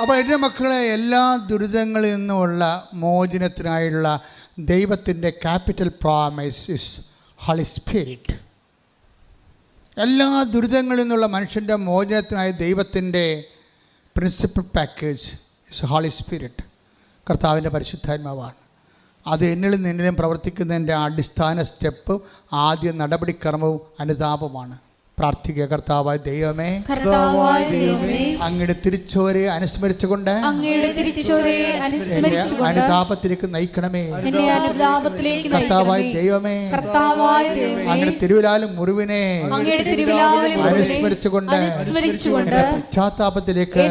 അപ്പോൾ എൻ്റെ മക്കളെ, എല്ലാ ദുരിതങ്ങളിൽ നിന്നുമുള്ള മോചനത്തിനായുള്ള ദൈവത്തിൻ്റെ capital promise is Holy Spirit. എല്ലാ ദുരിതങ്ങളിൽ നിന്നുള്ള മനുഷ്യൻ്റെ മോചനത്തിനായ ദൈവത്തിൻ്റെ principal package is Holy Spirit. കർത്താവിൻ്റെ പരിശുദ്ധാത്മാവാണ്. അത് എന്നിലും നിന്നിലും പ്രവർത്തിക്കുന്നതിൻ്റെ അടിസ്ഥാന സ്റ്റെപ്പ്, ആദ്യ നടപടിക്രമവും അനുതാപമാണ്. പ്രാർത്ഥിക്കുക. കർത്താവായ ദൈവമേ, അങ്ങയുടെ തിരിച്ചോരെ അനുസ്മരിച്ചുകൊണ്ട് അനുതാപത്തിലേക്ക് നയിക്കണമേ. കർത്താവായ ദൈവമേ, അങ്ങയുടെ തിരുവിലാലും മുറിവിനെ അനുസ്മരിച്ചുകൊണ്ട് പശ്ചാത്താപത്തിലേക്ക്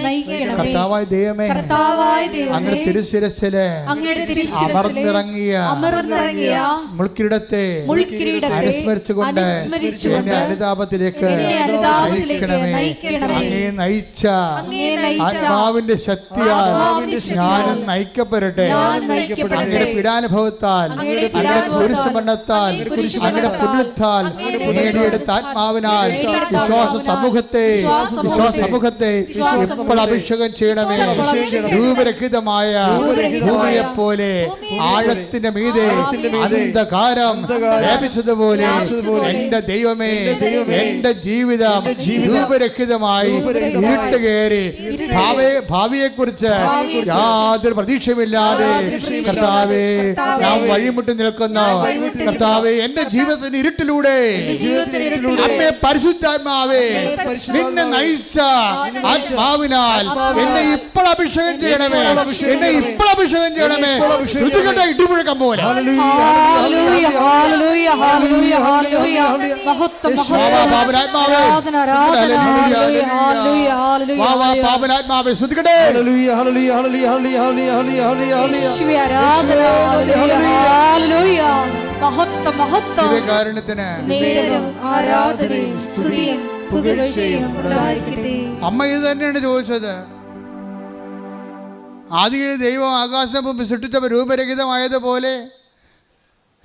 നയിക്കണമേ. കർത്താവായ ദൈവമേ, അങ്ങയുടെ തിരുശിരസിലെ അമർന്നിറങ്ങിയ മുൾക്കിരീടത്തെ അനുസ്മരിച്ചുകൊണ്ട് എന്നെ അനുതാപത്തിലേക്ക് നയിക്കണമേ. അങ്ങേ നയിച്ച ആത്മാവിന്റെ ശക്തിയാൽ ഞാനും നയിക്കപ്പെടട്ടെ. അങ്ങയുടെ പീഡാനുഭവത്താൽ, അങ്ങയുടെ കുരിശുമരണത്താൽ, അങ്ങയുടെ പുണ്യത്താൽ നേടിയെടുത്ത ആത്മാവിനാൽ വിശ്വാസ സമൂഹത്തെ ഇപ്പോൾ അഭിഷേകം ചെയ്യണമേ. രൂപരഹിതമായ ഭൂമിയെപ്പോലെ ആഴത്തിന്റെ മീതെ അന്ധകാരം വ്യാപിച്ചതുപോലെ എന്റെ ദൈവമേ, എന്റെ ജീവിതം രൂപരഹിതമായി ഇരുട്ട് കയറി ഭാവിയെക്കുറിച്ച് യാതൊരു പ്രതീക്ഷയുമില്ലാതെ കർത്താവേ ഞാൻ വഴിമുട്ടി നിൽക്കുന്നു. കർത്താവേ, എന്റെ ജീവിതത്തിന്റെ ഇരുട്ടിലൂടെ അമ്മേ പരിശുദ്ധാത്മാവേ, നിന്നെ നയിച്ച ആത്മാവിനാൽ എന്നെ ഇപ്പോൾ അഭിഷേകം ചെയ്യണമേ. എന്നെ ഇപ്പോൾ അഭിഷേകം ചെയ്യണമേ. ശ്രുതികളുടെ ഇടിമുഴക്കം പോലെ പാപനാത്മാവേ ശ്രുതിക്കട്ടെ. അമ്മ ഇത് തന്നെയാണ് ചോദിച്ചത്. ആദിയിൽ ദൈവം ആകാശം സൃഷ്ടിച്ചപ്പോൾ രൂപരഹിതമായതുപോലെ,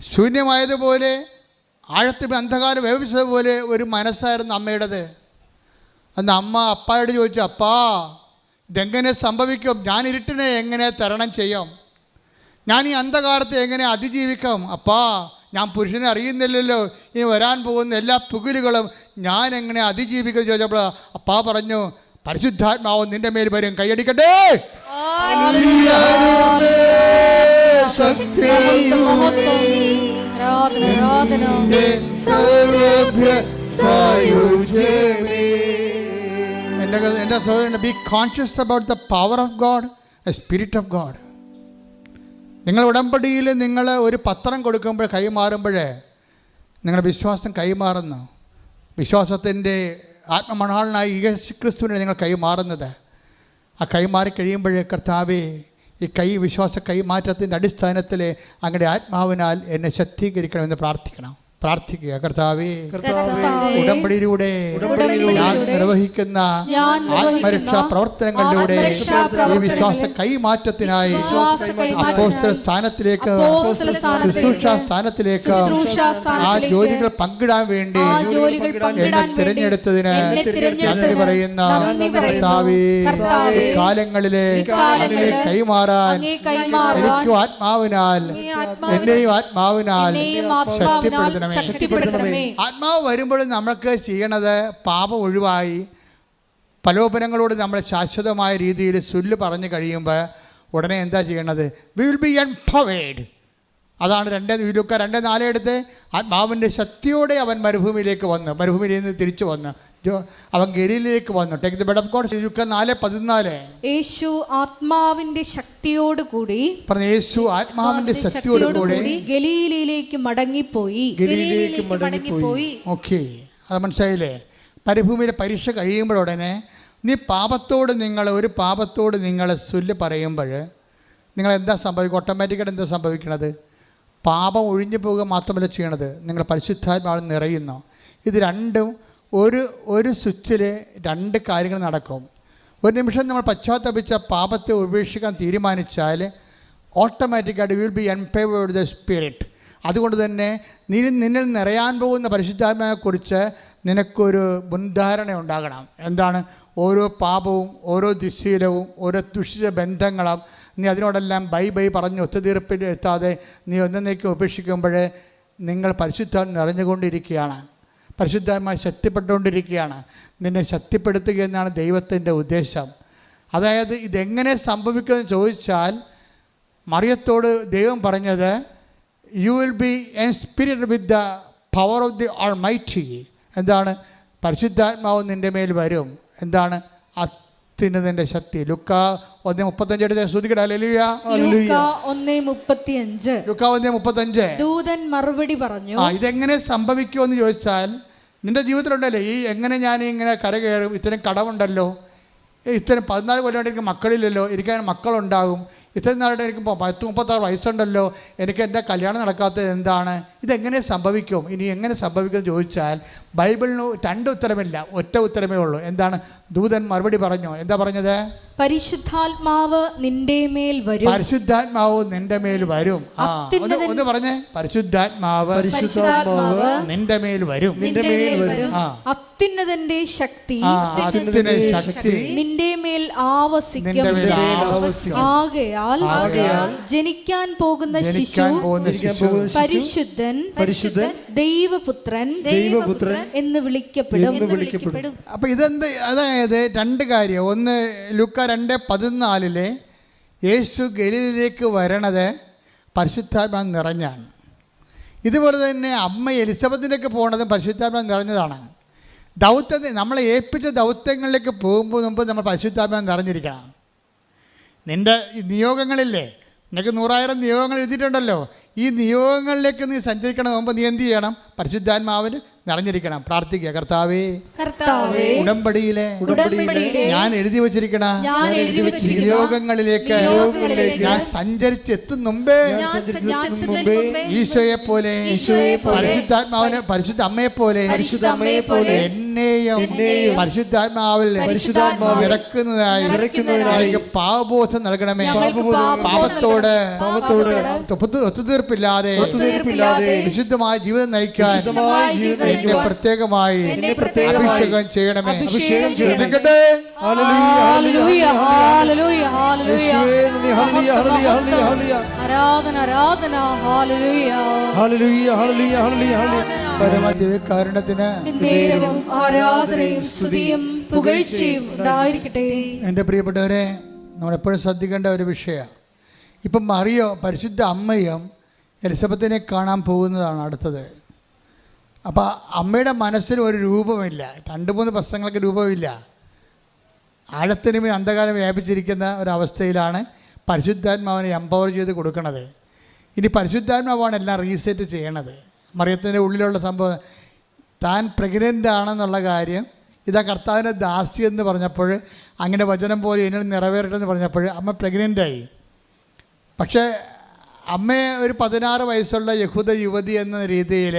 ശൂന്യമായതുപോലെ, ആഴത്തിൽ അന്ധകാരം വ്യാപിച്ചതുപോലെ ഒരു മനസ്സായിരുന്നു അമ്മയുടേത്. അന്ന് അമ്മ അപ്പായോട് ചോദിച്ചു, അപ്പാ ഇതെങ്ങനെ സംഭവിക്കും? ഞാൻ ഇരുട്ടിനെ എങ്ങനെ തരണം ചെയ്യും? ഞാൻ ഈ അന്ധകാരത്തെ എങ്ങനെ അതിജീവിക്കാം? അപ്പാ, ഞാൻ പുരുഷനെ അറിയുന്നില്ലല്ലോ, ഇനി വരാൻ പോകുന്ന എല്ലാ പുകിലുകളും ഞാൻ എങ്ങനെ അതിജീവിക്കും ചോദിച്ചപ്പോൾ അപ്പാ പറഞ്ഞു, പരിശുദ്ധാത്മാവ് നിന്റെ മേൽ വരും, കൈയടിക്കട്ടെ. എൻ്റെ സഹോദരൻ, B conscious about the power of God, A spirit of God. നിങ്ങൾ ഉടമ്പടിയിൽ നിങ്ങൾ ഒരു പത്രം കൊടുക്കുമ്പോൾ കൈമാറുമ്പോഴേ നിങ്ങളുടെ വിശ്വാസം കൈമാറുന്നു. വിശ്വാസത്തിൻ്റെ ആത്മമണാളനായി യേശുക്രിസ്തുവിനെ നിങ്ങൾ കൈമാറുന്നത്. ആ കൈമാറി കഴിയുമ്പോഴേ കർത്താവേ, ഈ വിശ്വാസ കൈമാറ്റത്തിൻ്റെ അടിസ്ഥാനത്തിൽ അങ്ങയുടെ ആത്മാവിനാൽ എന്നെ ശക്തീകരിക്കണമെന്ന് പ്രാർത്ഥിക്കുക. കർത്താവേ, ഉടമ്പടിയിലൂടെ ഞാൻ നിർവഹിക്കുന്ന ആത്മരക്ഷാ പ്രവർത്തനങ്ങളിലൂടെ ഈ വിശ്വാസ കൈമാറ്റത്തിനായി അപ്പോസ്തല സ്ഥാനത്തിലേക്ക്, ശുശ്രൂഷ സ്ഥാനത്തിലേക്ക് ആ ജോലികൾ പങ്കിടാൻ വേണ്ടി എന്നെ തിരഞ്ഞെടുത്തതിന് നന്ദി പറയുന്ന കർത്താവേ, കാലങ്ങളിലെ അങ്ങനെ കൈമാറാൻ എനിക്കും ആത്മാവിനാൽ, എന്നെയും ആത്മാവിനാൽ ശക്തിപ്പെടുത്തണമേ. ആത്മാവ് വരുമ്പോഴും നമ്മൾക്ക് ചെയ്യണത് പാപം ഒഴിവായി പലോപനങ്ങളോട് നമ്മൾ ശാശ്വതമായ രീതിയിൽ സുല്ല് പറഞ്ഞു കഴിയുമ്പോൾ ഉടനെ എന്താ ചെയ്യണത്? We will be empowered. അതാണ് 2:4 എടുത്ത് ആത്മാവിൻ്റെ ശക്തിയോടെ അവൻ മരുഭൂമിയിലേക്ക് വന്നു. മരുഭൂമിയിൽ നിന്ന് തിരിച്ചു വന്നു. അവൻ ഗലീലയിലേക്ക് വന്നു. Take the bed of God. ലൂക്ക 4:14. യേശു ആത്മാവിന്റെ ശക്തിയോടുകൂടി, യേശു ആത്മാവിന്റെ ശക്തിയോടുകൂടി ഗലീലയിലേക്ക് മടങ്ങിപ്പോയി. ഓക്കെ, അത് മനസ്സിലായില്ലേ? മരുഭൂമിയിലെ പരീക്ഷ കഴിയുമ്പോഴുടനെ ഒരു പാപത്തോട് നിങ്ങൾ സുല്ല് പറയുമ്പോൾ നിങ്ങൾ എന്താ സംഭവിക്കുക? ഓട്ടോമാറ്റിക്കായിട്ട് എന്താ സംഭവിക്കണത്? പാപം ഒഴിഞ്ഞു പോകുക മാത്രമല്ല ചെയ്യണത്, നിങ്ങൾ പരിശുദ്ധാത്മാവിൽ നിറയുന്നു. ഇത് രണ്ടും ഒരു സ്വിച്ചിൽ 2 കാര്യങ്ങൾ നടക്കും. ഒരു നിമിഷം നമ്മൾ പശ്ചാത്തപിച്ച പാപത്തെ ഉപേക്ഷിക്കാൻ തീരുമാനിച്ചാൽ ഓട്ടോമാറ്റിക്കായിട്ട് will be empowered the spirit. അതുകൊണ്ട് തന്നെ നിന്നിൽ നിറയാൻ പോകുന്ന പരിശുദ്ധാത്മാവിനെക്കുറിച്ച് നിനക്കൊരു മുൻധാരണ ഉണ്ടാകണം. എന്താണ്? ഓരോ പാപവും ഓരോ ദുശ്ശീലവും ഓരോ ദുഷിച്ച ബന്ധങ്ങളും നീ അതിനോടെല്ലാം ബൈ പറഞ്ഞ് ഒത്തുതീർപ്പിൽ എത്താതെ നീ ഒന്നേക്കും ഉപേക്ഷിക്കുമ്പോൾ നിങ്ങൾ പരിശുദ്ധാത്മ നിറഞ്ഞുകൊണ്ടിരിക്കുകയാണ്. പരിശുദ്ധാത്മായി ശക്തിപ്പെട്ടുകൊണ്ടിരിക്കുകയാണ്. നിന്നെ ശക്തിപ്പെടുത്തുക എന്നാണ് ദൈവത്തിൻ്റെ ഉദ്ദേശം. അതായത് ഇതെങ്ങനെ സംഭവിക്കുമെന്ന് ചോദിച്ചാൽ മറിയത്തോട് ദൈവം പറഞ്ഞത്, you will be inspirited with the power of the almighty. എന്താണ്? പരിശുദ്ധാത്മാവ് നിൻ്റെ മേൽ വരും. എന്താണ്? അത്യുന്നതൻ്റെ ശക്തി. ലുക്കാ 1:35 ശ്രുതിക്കട്ടെ. ഹല്ലേലൂയ. ലൂക്കാ 1:35. ലുക്കാ 1:35. ദൂതൻ മറുപടി പറഞ്ഞു. ഇതെങ്ങനെ സംഭവിക്കുമെന്ന് ചോദിച്ചാൽ നിൻ്റെ ജീവിതത്തിലുണ്ടല്ലേ ഈ എങ്ങനെ ഞാൻ ഇങ്ങനെ കരകയറും, ഇത്തരം കടമുണ്ടല്ലോ, ഇത്തരം 14 കൊല്ലമായിട്ട് എനിക്ക് മക്കളില്ലല്ലോ, എനിക്ക് മക്കളുണ്ടാകും, ഇത്രയും നാളായിട്ട് എനിക്ക് 36 വയസ്സുണ്ടല്ലോ, എനിക്ക് എൻ്റെ കല്യാണം നടക്കാത്തത് എന്താണ്, ഇതെങ്ങനെ സംഭവിക്കും, ഇനി എങ്ങനെ സംഭവിക്കുമെന്ന് ചോദിച്ചാൽ ബൈബിളിന് 2 ഉത്തരമില്ല, ഒറ്റ ഉത്തരമേ ഉള്ളൂ. എന്താണ്? ദൂതൻ മറുപടി പറഞ്ഞു. എന്താ പറഞ്ഞത്? പരിശുദ്ധാത്മാവ് നിന്റെ മേൽ വരും. പരിശുദ്ധാത്മാവ് നിന്റെ മേൽ വരും. ഒന്ന് പറഞ്ഞേ, പരിശുദ്ധാത്മാവ് നിന്റെ മേൽ വരും. അത്യുന്നതന്റെ ശക്തി നിന്റെ മേൽ ആവസിക്കും. ആകയാൽ ജനിക്കാൻ പോകുന്ന ശിശു പരിശുദ്ധൻ ദൈവപുത്രൻ എന്ന് വിളിക്കപ്പെടും. അപ്പൊ ഇതെന്ത്? അതായത് 2 കാര്യം. ഒന്ന്, ലൂക്കാ 2:14 യേശു ഗലീലയിലേക്ക് വരണത് പരിശുദ്ധാത്മാവ് നിറഞ്ഞാണ്. ഇതുപോലെ തന്നെ അമ്മ എലിസബത്തിലേക്ക് പോകുന്നതും പരിശുദ്ധാത്മാവ് നിറഞ്ഞതാണ്. ദൗത്യത്തെ നമ്മളെ ഏൽപ്പിച്ച ദൗത്യങ്ങളിലേക്ക് പോകുമ്പോൾ മുമ്പ് നമ്മൾ പരിശുദ്ധാത്മാവ് നിറഞ്ഞിരിക്കണം. നിൻ്റെ നിയോഗങ്ങളില്ലേ, നിനക്ക് 100,000 നിയോഗങ്ങൾ എഴുതിയിട്ടുണ്ടല്ലോ, ഈ നിയോഗങ്ങളിലേക്ക് നീ സഞ്ചരിക്കണം മുമ്പ് നീ എന്ത് ചെയ്യണം? പരിശുദ്ധാത്മാവിന് നിറഞ്ഞിരിക്കണം. പ്രാർത്ഥിക്കുക, കർത്താവേ ഉടമ്പടിയിലെ ഞാൻ എഴുതി വച്ചിരിക്കണ നിയോഗങ്ങളിലേക്ക് ഞാൻ സഞ്ചരിച്ചെത്തും മുമ്പേ ഈശോയെ പോലെ പരിശുദ്ധാത്മാവിന് പരിശുദ്ധ അമ്മയെ പോലെ എന്നെയും പരിശുദ്ധാത്മാവിൽ ഇറക്കുന്നതിനായി പാപബോധം നൽകണമേ. പാപത്തോട് ഒത്തുതീർപ്പില്ലാതെ വിശുദ്ധമായ ജീവിതം നയിക്കാൻ എന്നെ പ്രത്യേകമായി അഭിഷേകം ചെയ്യണമേ. പരമദിവ്യകാരുണ്യത്തിന് എൻ്റെ പ്രിയപ്പെട്ടവരെ, നമ്മളെപ്പോഴും ശ്രദ്ധിക്കേണ്ട ഒരു വിഷയമാണ്. ഇപ്പം മറിയോ പരിശുദ്ധ അമ്മയും എലിസബത്തിനെ കാണാൻ പോകുന്നതാണ് അടുത്തത്. അപ്പോൾ അമ്മയുടെ മനസ്സിന് ഒരു രൂപമില്ല, 2-3 പ്രശ്നങ്ങൾക്ക് രൂപമില്ല. ആഴത്തിനുമേ അന്ധകാരം വ്യാപിച്ചിരിക്കുന്ന ഒരവസ്ഥയിലാണ് പരിശുദ്ധാത്മാവിനെ എംപവർ ചെയ്ത് കൊടുക്കുന്നത്. ഇനി പരിശുദ്ധാത്മാവാണ് എല്ലാം റീസെറ്റ് ചെയ്യണത്. മറിയത്തിൻ്റെ ഉള്ളിലുള്ള സംഭവം, താൻ പ്രഗ്നൻ്റ് ആണെന്നുള്ള കാര്യം, ഇതാ കർത്താവിൻ്റെ ദാസി എന്ന് പറഞ്ഞപ്പോൾ, അങ്ങനെ വചനം പോലെ എന്നിൽ നിറവേറട്ടെന്ന് പറഞ്ഞപ്പോൾ അമ്മ പ്രഗ്നൻ്റായി. പക്ഷേ അമ്മയെ ഒരു 16 വയസ്സുള്ള യഹൂദ യുവതി എന്ന രീതിയിൽ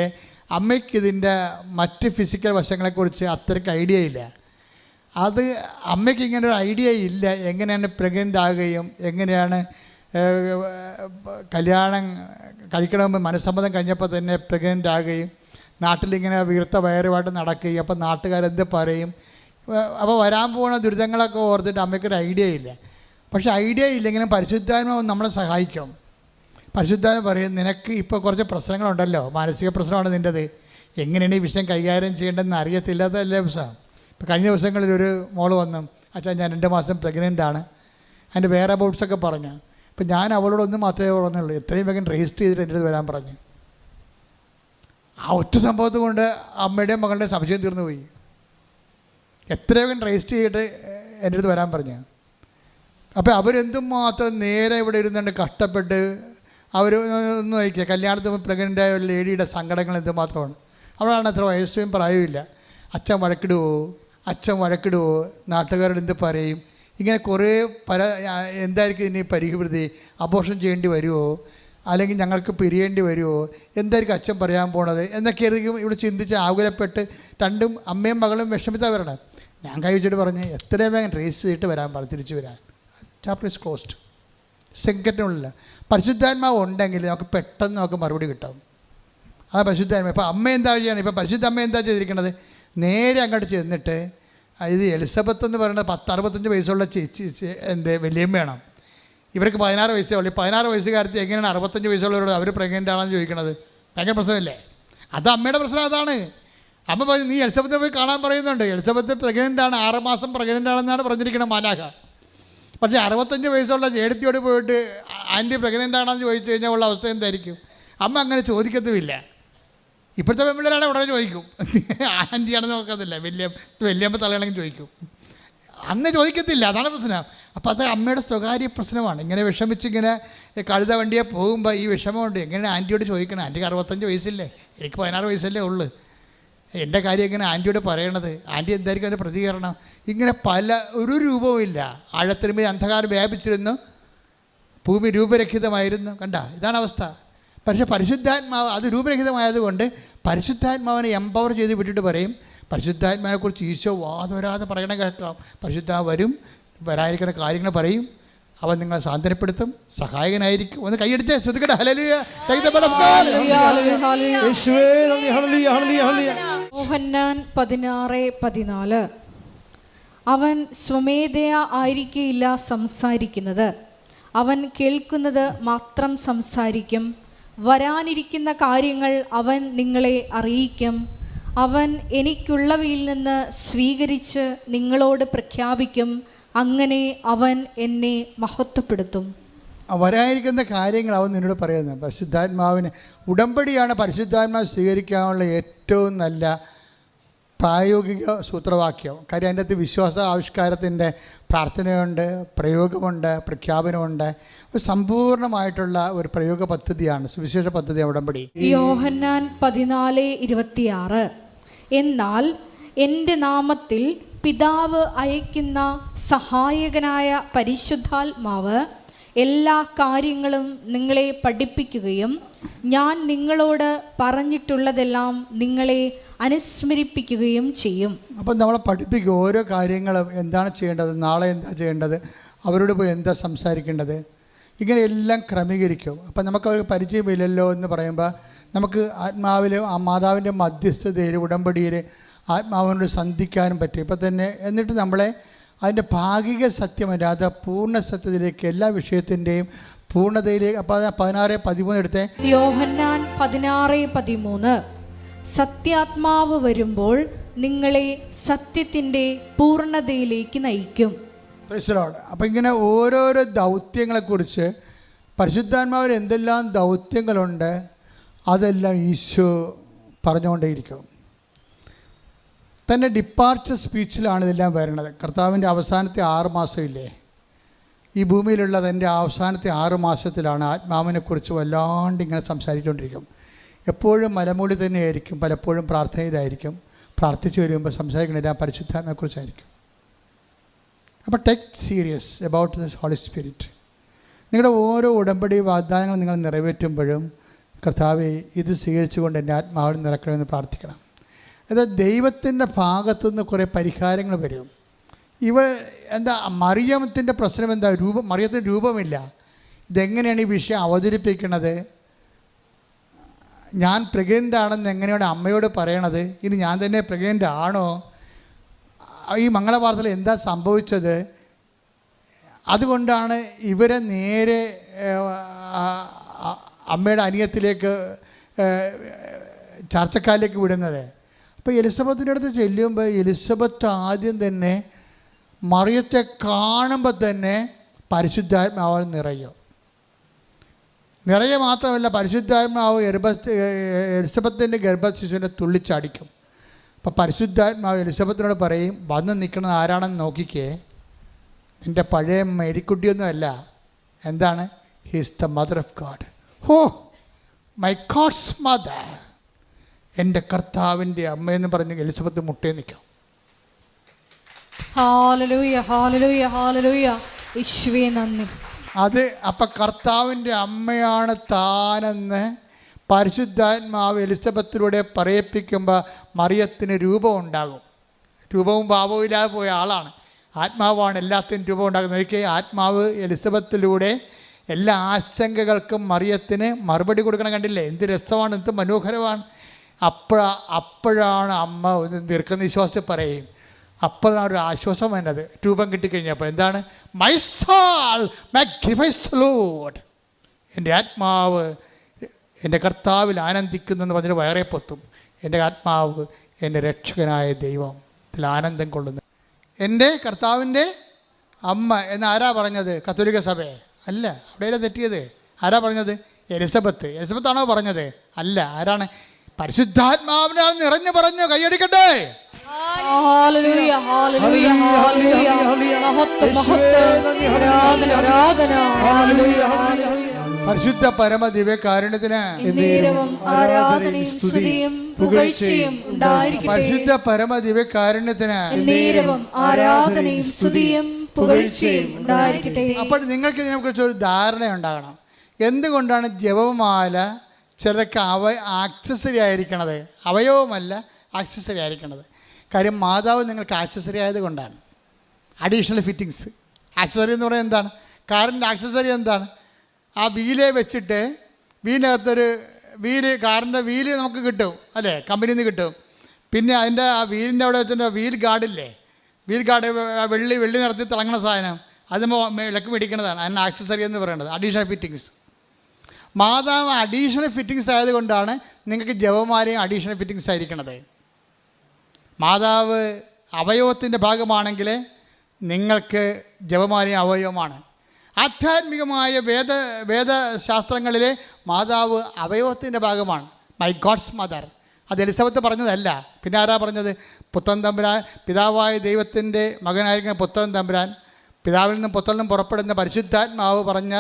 അമ്മയ്ക്കിതിൻ്റെ മറ്റ് ഫിസിക്കൽ വശങ്ങളെക്കുറിച്ച് അത്രയ്ക്ക് ഐഡിയ ഇല്ല. അത് അമ്മയ്ക്ക് ഇങ്ങനെ ഒരു ഐഡിയ ഇല്ല, എങ്ങനെയാണ് പ്രഗ്നൻ്റ് ആകുകയും എങ്ങനെയാണ് കല്യാണം കഴിക്കണമെന്ന് മനസ്സമ്മതം കഴിഞ്ഞപ്പോൾ തന്നെ പ്രഗ്നൻ്റ് ആകുകയും നാട്ടിലിങ്ങനെ വീർത്ത വയറുമായിട്ട് നടക്കുകയും അപ്പോൾ നാട്ടുകാരെന്ത് പറയും, അപ്പോൾ വരാൻ പോകുന്ന ദുരിതങ്ങളൊക്കെ ഓർത്തിട്ട് അമ്മയ്ക്കൊരു ഐഡിയ ഇല്ല. പക്ഷേ ഐഡിയ ഇല്ലെങ്കിലും പരിശുദ്ധാത്മാവ് നമ്മളെ സഹായിക്കും. പരിശുദ്ധാത്മ പറയും, നിനക്ക് ഇപ്പോൾ കുറച്ച് പ്രശ്നങ്ങളുണ്ടല്ലോ, മാനസിക പ്രശ്നമാണ് നിൻ്റെത്, എങ്ങനെയാണ് ഈ വിഷയം കൈകാര്യം ചെയ്യേണ്ടതെന്ന് അറിയത്തില്ലാത്തതല്ലേ വിഷയം. ഇപ്പോൾ കഴിഞ്ഞ ദിവസങ്ങളിൽ ഒരു മോള് വന്നു, അച്ഛാ ഞാൻ 2 മാസം പ്രഗ്നൻ്റ് ആണ്, അതിൻ്റെ വേറെ അബൌട്ട്സൊക്കെ പറഞ്ഞു. ഇപ്പം ഞാൻ അവളോടൊന്നും മാത്രമേ പറഞ്ഞുള്ളൂ, എത്രയും വേഗം രജിസ്റ്റർ ചെയ്തിട്ട് എൻ്റെ അടുത്ത് വരാൻ പറഞ്ഞു. ആ ഒറ്റ സംഭവത്ത് കൊണ്ട് അമ്മയുടെയും മകളുടെയും സംശയം തീർന്നു പോയി. എത്രയും വേഗം രജിസ്റ്റർ ചെയ്തിട്ട് എൻ്റെ അടുത്ത് വരാൻ പറഞ്ഞു. അപ്പോൾ അവരെന്തുമാത്രം നേരെ ഇവിടെ ഇരുന്നുകൊണ്ട് കഷ്ടപ്പെട്ട് അവർ ഒന്ന് നോക്കിയ കല്യാണത്തിന് പ്രഗ്നൻ്റായ ഒരു ലേഡിയുടെ സങ്കടങ്ങൾ എന്തുമാത്രമാണ്. അവളാണ് അത്ര വയസ്സും പ്രായവുമില്ല. അച്ഛൻ വഴക്കിടുവോ, നാട്ടുകാരോട് എന്ത് പറയും, ഇങ്ങനെ കുറേ എന്തായിരിക്കും ഇനി പരിഹൃതി, അബോർഷൻ ചെയ്യേണ്ടി വരുമോ, അല്ലെങ്കിൽ ഞങ്ങൾക്ക് പിരിയേണ്ടി വരുമോ, എന്തായിരിക്കും അച്ഛൻ പറയാൻ പോണത് എന്നൊക്കെയായിരിക്കും ഇവിടെ ചിന്തിച്ച് ആകുലപ്പെട്ട് 2 അമ്മയും മകളും വിഷമിത്താൻ വരണം. ഞാൻ കഴിച്ചിട്ട് പറഞ്ഞ് എത്രയും വേഗം റേസ് ചെയ്തിട്ട് വരാൻ പറഞ്ഞു, തിരിച്ചു വരാൻ. Chapter is closed. സെക്കൻഡിനുള്ളിൽ പരിശുദ്ധാത്മാവ് ഉണ്ടെങ്കിൽ നമുക്ക് പെട്ടെന്ന് നമുക്ക് മറുപടി കിട്ടും. ആ പരിശുദ്ധാത്മാവ് ഇപ്പോൾ അമ്മ എന്താ ചെയ്യണം, ഇപ്പോൾ പരിശുദ്ധ അമ്മ എന്താ ചെയ്തിരിക്കണത്, നേരെ അങ്ങോട്ട് ചെന്നിട്ട് ഇത് എലിസബത്ത് എന്ന് പറയുന്നത് 65 വയസ്സുള്ള വലിയമ്മയാണ്. ഇവർക്ക് 16 വയസ്സേ ഉള്ളൂ. 16 വയസ്സുകാരത്തി എങ്ങനെയാണ് 65 വയസ്സുള്ളവരോട് അവർ പ്രഗ്നൻ്റ് ആണെന്ന് ചോദിക്കണത്? ഭയങ്കര പ്രശ്നമല്ലേ? അത് അമ്മയുടെ പ്രശ്നം അതാണ്. അമ്മ പറഞ്ഞു, നീ എലിസബത്തെ പോയി കാണാൻ പറയുന്നുണ്ട്. എലിസബത്ത് പ്രഗ്നൻ്റ് ആണ്, 6 മാസം പ്രഗ്നൻ്റ് ആണെന്നാണ് പറഞ്ഞിരിക്കുന്നത് മാലാഖ. പക്ഷേ 65 വയസ്സുള്ള ചേടത്തിയോട് പോയിട്ട് ആൻറ്റി പ്രഗ്നൻ്റ് ആണെന്ന് ചോദിച്ചു കഴിഞ്ഞാൽ ഉള്ള അവസ്ഥ എന്തായിരിക്കും? അമ്മ അങ്ങനെ ചോദിക്കത്തുമില്ല. ഇപ്പോഴത്തെ പെൺപിള്ളേരാണ് ഉടനെ ചോദിക്കും, ആൻറ്റിയാണെന്ന് നോക്കത്തില്ല. വലിയമ്മ തലയാണെങ്കിൽ ചോദിക്കും. അന്ന് ചോദിക്കത്തില്ല, അതാണ് പ്രശ്നം. അപ്പോൾ അത് അമ്മയുടെ സ്വകാര്യ പ്രശ്നമാണ്. ഇങ്ങനെ വിഷമിച്ചിങ്ങനെ കഴുത വണ്ടിയെ പോകുമ്പോൾ ഈ വിഷമമുണ്ട്. എങ്ങനെ ആൻറ്റിയോട് ചോദിക്കണം? ആൻറ്റിക്ക് 65 വയസ്സില്ലേ, എനിക്ക് 16 വയസ്സല്ലേ ഉള്ളൂ. എൻ്റെ കാര്യം എങ്ങനെ ആൻറ്റിയോട് പറയണത്? ആൻറ്റി എന്തായിരിക്കും അതിൻ്റെ പ്രതികരണം? ഇങ്ങനെ ഒരു രൂപവും ഇല്ല. ആഴത്തിനുമേ അന്ധകാരം വ്യാപിച്ചിരുന്നു, ഭൂമി രൂപരഹിതമായിരുന്നു. കണ്ട, ഇതാണ് അവസ്ഥ. പക്ഷേ പരിശുദ്ധാത്മാവ് അത് രൂപരഹിതമായതുകൊണ്ട് പരിശുദ്ധാത്മാവിനെ എംപവർ ചെയ്ത് വിട്ടിട്ട് പറയും, പരിശുദ്ധാത്മാവിനെക്കുറിച്ച് ഈശോ വാദോരാതെ പറയണ കേൾക്കാം. പരിശുദ്ധാത്മ വരും, വരാതിരിക്കുന്ന കാര്യങ്ങൾ പറയും, അവൻ നിങ്ങളെ സാന്ത്വനപ്പെടുത്തും, സഹായകനായിരിക്കും. ഒന്ന് കൈയെടുത്ത് ശ്രദ്ധിക്കട്ടെ. ഹല്ലേലൂയ. യോഹന്നാൻ 16:14. അവൻ സ്വമേധയാ ആയിരിക്കില്ല സംസാരിക്കുന്നത്, അവൻ കേൾക്കുന്നത് മാത്രം സംസാരിക്കും. വരാനിരിക്കുന്ന കാര്യങ്ങൾ അവൻ നിങ്ങളെ അറിയിക്കും. അവൻ എനിക്കുള്ളവയിൽ നിന്ന് സ്വീകരിച്ച് നിങ്ങളോട് പ്രഖ്യാപിക്കും. അങ്ങനെ അവൻ എന്നെ മഹത്വപ്പെടുത്തും. വരാനിരിക്കുന്ന കാര്യങ്ങൾ അവൻ നിന്നോട് പറയുന്നത്. പരിശുദ്ധാത്മാവിന് ഉടമ്പടിയാണ് പരിശുദ്ധാത്മാവ് സ്വീകരിക്കാനുള്ള ഏറ്റവും നല്ല പ്രായോഗിക സൂത്രവാക്യം. കാര്യം അതിൻ്റെ അകത്ത് വിശ്വാസ ആവിഷ്കാരത്തിൻ്റെ പ്രാർത്ഥനയുണ്ട്, പ്രയോഗമുണ്ട്, പ്രഖ്യാപനമുണ്ട്. സമ്പൂർണ്ണമായിട്ടുള്ള ഒരു പ്രയോഗ പദ്ധതിയാണ്, സുവിശേഷ പദ്ധതി ഉടമ്പടി. യോഹന്നാൻ 14:26. എന്നാൽ എൻ്റെ നാമത്തിൽ പിതാവ് അയക്കുന്ന സഹായകനായ പരിശുദ്ധാത്മാവ് എല്ലാ കാര്യങ്ങളും നിങ്ങളെ പഠിപ്പിക്കുകയും ഞാൻ നിങ്ങളോട് പറഞ്ഞിട്ടുള്ളതെല്ലാം നിങ്ങളെ അനുസ്മരിപ്പിക്കുകയും ചെയ്യും. അപ്പം നമ്മളെ പഠിപ്പിക്കും ഓരോ കാര്യങ്ങളും. എന്താണ് ചെയ്യേണ്ടത്, നാളെ എന്താ ചെയ്യേണ്ടത്, അവരോട് പോയി എന്താ സംസാരിക്കേണ്ടത്, ഇങ്ങനെ എല്ലാം ക്രമീകരിക്കും. അപ്പം നമുക്ക് അവർക്ക് പരിചയമില്ലല്ലോ എന്ന് പറയുമ്പോൾ നമുക്ക് ആത്മാവിൽ ആ മാതാവിൻ്റെ മധ്യസ്ഥതയിൽ ഉടമ്പടിയിൽ ആത്മാവിനോട് സന്ധിക്കാനും പറ്റും. ഇപ്പം തന്നെ എന്നിട്ട് നമ്മളെ അതിൻ്റെ ഭാഗിക സത്യമല്ലാതെ പൂർണ്ണ സത്യത്തിലേക്ക് എല്ലാ വിഷയത്തിൻ്റെയും പൂർണ്ണതയിലേക്ക്. അപ്പോൾ 16:13 എടുത്തേ. യോഹന്നാൻ 16:13. സത്യാത്മാവ് വരുമ്പോൾ നിങ്ങളെ സത്യത്തിൻ്റെ പൂർണ്ണതയിലേക്ക് നയിക്കും. അപ്പം ഇങ്ങനെ ഓരോരോ ദൗത്യങ്ങളെക്കുറിച്ച് പരിശുദ്ധാത്മാവിൽ എന്തെല്ലാം ദൗത്യങ്ങളുണ്ട് അതെല്ലാം ഈശോ പറഞ്ഞുകൊണ്ടേയിരിക്കും. തൻ്റെ ഡിപ്പാർച്ചർ സ്പീച്ചിലാണ് ഇതെല്ലാം വരുന്നത്. കർത്താവിൻ്റെ അവസാനത്തെ 6 മാസമില്ലേ, ഈ ഭൂമിയിലുള്ള തൻ്റെ അവസാനത്തെ 6 മാസത്തിലാണ് ആത്മാവിനെക്കുറിച്ച് വല്ലാണ്ട് ഇങ്ങനെ സംസാരിച്ചുകൊണ്ടിരിക്കും. എപ്പോഴും മലമൂടി തന്നെയായിരിക്കും, പലപ്പോഴും പ്രാർത്ഥനയിലായിരിക്കും. പ്രാർത്ഥിച്ചു വരുമ്പോൾ സംസാരിക്കുന്നത് പരിശുദ്ധാത്മാവിനെക്കുറിച്ചായിരിക്കും. അപ്പോൾ take serious about the Holy Spirit. നിങ്ങളുടെ ഓരോ ഉടമ്പടി വാഗ്ദാനങ്ങൾ നിങ്ങൾ നിറവേറ്റുമ്പോഴും കർത്താവേ ഇത് സ്വീകരിച്ചുകൊണ്ട് എൻ്റെ ആത്മാവിൽ നിറക്കണമെന്ന് പ്രാർത്ഥിക്കണം. അത് ദൈവത്തിൻ്റെ ഭാഗത്തുനിന്ന് കുറേ പരിഹാരങ്ങൾ വരും. എന്താ മറിയത്തിൻ്റെ പ്രശ്നം എന്താ? മറിയത്തിന് രൂപമില്ല. ഇതെങ്ങനെയാണ് ഈ വിഷയം അവതരിപ്പിക്കുന്നത്? ഞാൻ പ്രഗ്നൻ്റ് ആണെന്ന് എങ്ങനെയാണ് അമ്മയോട് പറയണത്? ഇനി ഞാൻ തന്നെ പ്രഗ്നൻ്റ് ആണോ? ഈ മംഗളവാർത്തയിൽ എന്താ സംഭവിച്ചത്? അതുകൊണ്ടാണ് ഇവരെ നേരെ അമ്മയുടെ അനിയത്തിലേക്ക് ചർച്ചക്കാരിലേക്ക് വിടുന്നത്. അപ്പോൾ എലിസബത്തിൻ്റെ അടുത്ത് ചെല്ലുമ്പോൾ എലിസബത്ത് ആദ്യം തന്നെ മറിയത്തെ കാണുമ്പോൾ തന്നെ പരിശുദ്ധാത്മാവ് നിറയെ മാത്രമല്ല, പരിശുദ്ധാത്മാവ് എലിസബത്തിൻ്റെ ഗർഭശിശുവിനെ തുള്ളിച്ചാടിക്കും. അപ്പോൾ പരിശുദ്ധാത്മാവ് എലിസബത്തിനോട് പറയും, വന്ന് നിൽക്കുന്നത് ആരാണെന്ന് നോക്കിക്കേ, നിൻ്റെ പഴയ മേരിക്കുട്ടിയൊന്നുമല്ല. എന്താണ്? He's the mother of God. Oh my God's mother, എൻ്റെ കർത്താവിൻ്റെ അമ്മയെന്ന് പറഞ്ഞ് എലിസബത്ത് മുട്ടേ നിൽക്കും. Hallelujah, hallelujah, hallelujah. യേശുവേ നന്ദി. അത് അപ്പം കർത്താവിൻ്റെ അമ്മയാണ് താനെന്ന് പരിശുദ്ധാത്മാവ് എലിസബത്തിലൂടെ പറയിപ്പിക്കുമ്പോൾ മറിയത്തിന് രൂപം ഉണ്ടാകും. രൂപവും ഭാവവും ഇല്ലാതെ പോയ ആളാണ്. ആത്മാവാണ് എല്ലാത്തിനും രൂപം ഉണ്ടാകുന്നത്. ഒരിക്കൽ ആത്മാവ് എലിസബത്തിലൂടെ എല്ലാ ആശങ്കകൾക്കും മറിയത്തിന് മറുപടി കൊടുക്കണം. കണ്ടില്ലേ എന്ത് രസമാണ്, എന്ത് മനോഹരമാണ്. അപ്പോഴാണ് അമ്മ ദീർഘനിശ്വാസം പറയും, അപ്പോഴാണ് ഒരു ആശ്വാസം വേണ്ടത്. രൂപം കിട്ടിക്കഴിഞ്ഞപ്പോൾ എന്താണ്? My soul magnifies the Lord. എൻ്റെ ആത്മാവ് എൻ്റെ കർത്താവിൽ ആനന്ദിക്കുന്നു എന്ന് പറഞ്ഞിട്ട് വയറേ പൊത്തും. എൻ്റെ ആത്മാവ് എൻ്റെ രക്ഷകനായ ദൈവത്തിൽ ആനന്ദം കൊള്ളുന്നു. എൻ്റെ കർത്താവിൻ്റെ അമ്മ എന്ന് ആരാ പറഞ്ഞത്? കത്തോലിക്ക സഭയെ അല്ല. അവിടെയല്ലേ തെറ്റിയത്? ആരാ പറഞ്ഞത്? എലിസബത്ത്. എലിസബത്താണോ പറഞ്ഞത്? അല്ല. ആരാണ്? പരിശുദ്ധാത്മാവിനാൽ നിറഞ്ഞു പറഞ്ഞു. കൈയടിക്കട്ടെ. ഹല്ലേലൂയ, ഹല്ലേലൂയ, ഹല്ലേലൂയ. മഹത്വം, മഹത്വം, ആരാധന, ആരാധന. ഹല്ലേലൂയ, ഹല്ലേലൂയ. പരിശുദ്ധ പരമ ദിവ്യകാരുണ്യത്തിന് എന്നേരവും ആരാധനയും സ്തുതിയും പുകഴ്ചയും ഉണ്ടായിരിക്കട്ടെ. പരിശുദ്ധ പരമ ദിവ്യകാരുണ്യത്തിന് എന്നേരവും ആരാധനയും സ്തുതിയും പുകഴ്ചയും ഉണ്ടായിരിക്കട്ടെ. അപ്പോൾ നിങ്ങൾക്ക് ഇതിനെക്കുറിച്ച് ഒരു ധാരണ ഉണ്ടാകണം. എന്തുകൊണ്ടാണ് ജപമാല ചിലർക്ക് ആക്സസറി ആയിരിക്കണത്? അവയവമല്ല, ആക്സസറി ആയിരിക്കണത്. കാര്യം മാതാവ് നിങ്ങൾക്ക് ആക്സസറി ആയതുകൊണ്ടാണ്. Additional fittings. ആക്സസറി എന്ന് പറയുന്നത് എന്താണ്? കാറിൻ്റെ ആക്സസറി എന്താണ്? ആ വീലെ വെച്ചിട്ട് വീലിനകത്തൊരു കാറിൻ്റെ വീല് നമുക്ക് കിട്ടും, അല്ലേ? കമ്പനിയിൽ നിന്ന് കിട്ടും. പിന്നെ അതിൻ്റെ ആ വീലിൻ്റെ അവിടെ വെച്ചിട്ട് വീൽ ഗാർഡില്ലേ, വീൽ ഗാർഡ് വെള്ളി നിറത്തി തിളങ്ങുന്ന സാധനം, അത് ഇളക്ക് മേടിക്കുന്നതാണ്. അതിന് ആക്സസറി എന്ന് പറയുന്നത് അഡീഷണൽ ഫിറ്റിങ്സ്. മാതാവ് അഡീഷണൽ ഫിറ്റിങ്സ് ആയതുകൊണ്ടാണ് നിങ്ങൾക്ക് ജപമാലയും അഡീഷണൽ ഫിറ്റിങ്സ് ആയിരിക്കണത്. മാതാവ് അവയവത്തിൻ്റെ ഭാഗമാണെങ്കിൽ നിങ്ങൾക്ക് ജപമാലയും അവയവമാണ്. ആധ്യാത്മികമായ വേദശാസ്ത്രങ്ങളിലെ മാതാവ് അവയവത്തിൻ്റെ ഭാഗമാണ്. My God's mother. അത് എലിസബത്ത് പറഞ്ഞതല്ല. പിന്നെ ആരാ പറഞ്ഞത്? പുത്രൻ തമ്പുരാൻ, പിതാവായ ദൈവത്തിൻ്റെ മകനായിരിക്കുന്ന പുത്രൻ തമ്പുരാൻ, പിതാവിൽ നിന്നും പുത്രനും പുറപ്പെടുന്ന പരിശുദ്ധാത്മാവ് പറഞ്ഞ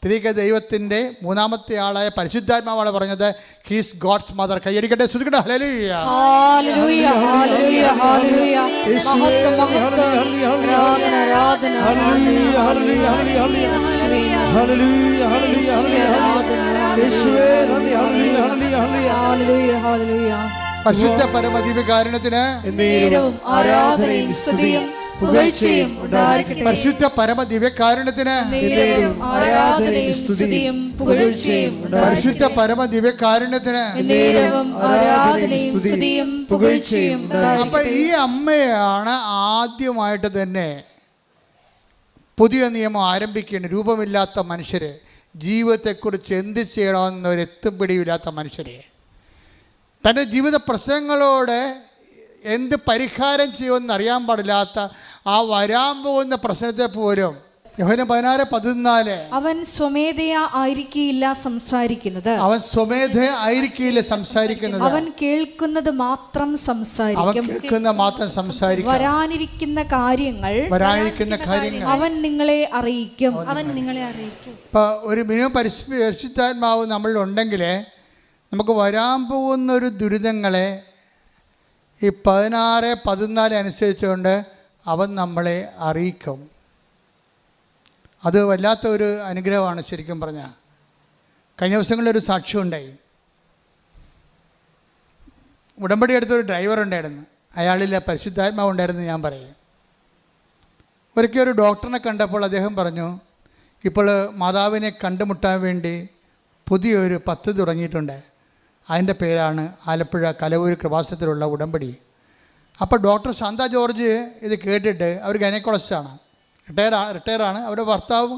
ത്രിക ദൈവത്തിൻ്റെ മൂന്നാമത്തെ ആളായ പരിശുദ്ധാത്മാവാണ് പറഞ്ഞത് ഹീസ് ഗോഡ്സ് മദർ. കൈയടിക്കട്ടെ, ശ്രുതിക്കട്ടെ. ഹല്ലേലൂയ, ഹല്ലേലൂയ, ഹല്ലേലൂയ, ഹല്ലേലൂയ. മഹത്വം, മഹത്വം, ആരാധന, ആരാധന. ഹല്ലേലൂയ, ഹല്ലേലൂയ, ഹല്ലേലൂയ, ഹല്ലേലൂയ, ഹല്ലേലൂയ, ഹല്ലേലൂയ. പരിശുദ്ധ പരമ ദിവ്യകാരുണ്യത്തിന് എന്നേരവും ആരാധനയും സ്തുതിയും പുകഴ്ചയും ഉണ്ടായിരിക്കട്ടെ. പരിശുദ്ധ പരമ ദിവ്യകാരുണ്യത്തിന് എന്നേരവും ആരാധനയും സ്തുതിയും പുകഴ്ചയും പരിശുദ്ധ പരമ ദിവ്യകാരുണ്യത്തിന് എന്നേരവും ആരാധനയും സ്തുതിയും പുകഴ്ചയും അപ്പൊ ഉണ്ടായിരിക്കട്ടെ. ഈ അമ്മയാണ് ആദ്യമായിട്ട് തന്നെ പുതിയ നിയമം ആരംഭിക്കേണ്ട. രൂപമില്ലാത്ത മനുഷ്യരെ, ജീവിതത്തെക്കുറിച്ച് എന്ത് ചെയ്യണമെന്നൊരു എത്തുപിടിയില്ലാത്ത മനുഷ്യരെ, തൻ്റെ ജീവിത പ്രശ്നങ്ങളോട് എന്ത് പരിഹാരം ചെയ്യുമെന്ന് അറിയാൻ പാടില്ലാത്ത ആ വരാൻ പോകുന്ന പ്രശ്നത്തെ പോലും യോഹന്നാൻ 16:14 അവൻ സ്വമേധയാ ആയിരിക്കില്ല സംസാരിക്കുന്നത്, അവൻ സ്വമേധയാ ആയിരിക്കില്ല സംസാരിക്കുന്നത്, അവൻ കേൾക്കുന്നത് മാത്രം അവൻ സംസാരിക്കും, കേൾക്കുന്ന മാത്രം സംസാരിക്കും, വരാനിരിക്കുന്ന കാര്യങ്ങൾ അവൻ നിങ്ങളെ അറിയിക്കും. ഇപ്പം ഒരു മിനിമം പരിശുദ്ധാത്മാവ് നമ്മളിലുണ്ടെങ്കിൽ നമുക്ക് വരാൻ പോകുന്ന ഒരു ദുരിതങ്ങളെ ഈ 16:14 അനുസരിച്ചുകൊണ്ട് അവൻ നമ്മളെ അറിയിക്കും. അത് വല്ലാത്ത ഒരു അനുഗ്രഹമാണ് ശരിക്കും പറഞ്ഞാൽ. കഴിഞ്ഞ ദിവസങ്ങളിലൊരു സാക്ഷ്യം ഉണ്ടായി. ഉടമ്പടി എടുത്തൊരു ഡ്രൈവർ ഉണ്ടായിരുന്നു. അയാളിൽ പരിശുദ്ധാത്മാവ് ഉണ്ടായിരുന്നു ഞാൻ പറയും. ഒരിക്കൽ ഒരു ഡോക്ടറിനെ കണ്ടപ്പോൾ അദ്ദേഹം പറഞ്ഞു, ഇപ്പോൾ മാതാവിനെ കണ്ടുമുട്ടാൻ വേണ്ടി പുതിയൊരു പദ്ധതി തുടങ്ങിയിട്ടുണ്ട്. അതിൻ്റെ പേരാണ് ആലപ്പുഴ കലവൂർ കൃപാസനത്തിലുള്ള ഉടമ്പടി. അപ്പോൾ ഡോക്ടർ ശാന്ത ജോർജ് ഇത് കേട്ടിട്ട്, അവർ ഗൈനക്കോളജിസ്റ്റാണ്, റിട്ടയറാണ്. അവരുടെ ഭർത്താവും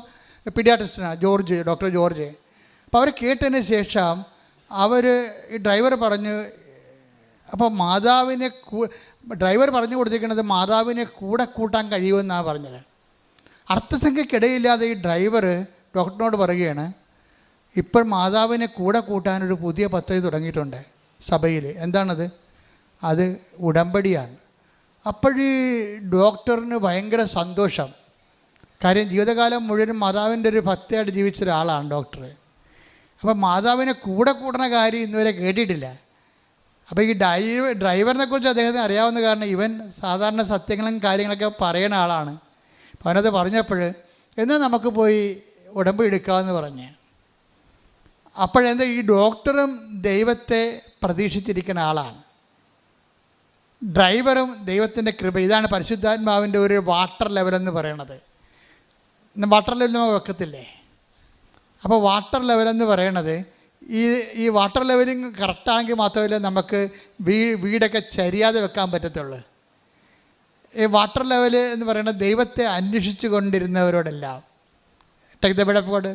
പീഡിയാട്രിസ്റ്റാണ്, ഡോക്ടർ ജോർജ്. അപ്പോൾ അവർ കേട്ടതിന് ശേഷം ഈ ഡ്രൈവർ പറഞ്ഞു, അപ്പോൾ ഡ്രൈവർ പറഞ്ഞു കൊടുത്തിരിക്കുന്നത് മാതാവിനെ കൂടെ കൂട്ടാൻ കഴിയുമെന്നാണ് പറഞ്ഞത്. അർത്ഥസംഖ്യക്കിടയില്ലാതെ ഈ ഡ്രൈവർ ഡോക്ടറിനോട് പറയുകയാണ്, ഇപ്പോൾ മാതാവിനെ കൂടെ കൂട്ടാനൊരു പുതിയ പദ്ധതി തുടങ്ങിയിട്ടുണ്ട് സഭയിൽ. എന്താണത്? അത് ഉടമ്പടിയാണ്. അപ്പോഴീ ഡോക്ടറിന് ഭയങ്കര സന്തോഷം. കാര്യം ജീവിതകാലം മുഴുവനും മാതാവിൻ്റെ ഒരു ഭക്തിയായിട്ട് ജീവിച്ച ഒരാളാണ് ഡോക്ടർ. അപ്പോൾ മാതാവിനെ കൂടെ കൂടണ കാര്യം ഇന്നുവരെ കേട്ടിട്ടില്ല. അപ്പോൾ ഈ ഡ്രൈവറിനെ കുറിച്ച് അദ്ദേഹത്തിന് അറിയാവുന്ന കാരണം ഇവൻ സാധാരണ സത്യങ്ങളും കാര്യങ്ങളൊക്കെ പറയുന്ന ആളാണ്. അപ്പോൾ അവനത് പറഞ്ഞപ്പോൾ എന്നാൽ നമുക്ക് പോയി ഉടമ്പടി എടുക്കാമെന്ന് പറഞ്ഞ്, അപ്പോഴെന്താ ഈ ഡോക്ടറും ദൈവത്തെ പ്രതീക്ഷിച്ചിരിക്കുന്ന ആളാണ്, ഡ്രൈവറും ദൈവത്തിൻ്റെ കൃപ. ഇതാണ് പരിശുദ്ധാത്മാവിൻ്റെ ഒരു വാട്ടർ ലെവലെന്ന് പറയണത്. വാട്ടർ ലെവൽ നമ്മൾ വെക്കത്തില്ലേ? അപ്പോൾ വാട്ടർ ലെവലെന്ന് പറയണത് ഈ വാട്ടർ ലെവലിങ് കറക്റ്റാണെങ്കിൽ മാത്രമല്ല നമുക്ക് വീടൊക്കെ ചരിയാതെ വെക്കാൻ പറ്റത്തുള്ളൂ. ഈ വാട്ടർ ലെവൽ എന്ന് പറയുന്നത് ദൈവത്തെ അന്വേഷിച്ചു കൊണ്ടിരുന്നവരോടെല്ലാം. Take the word of God.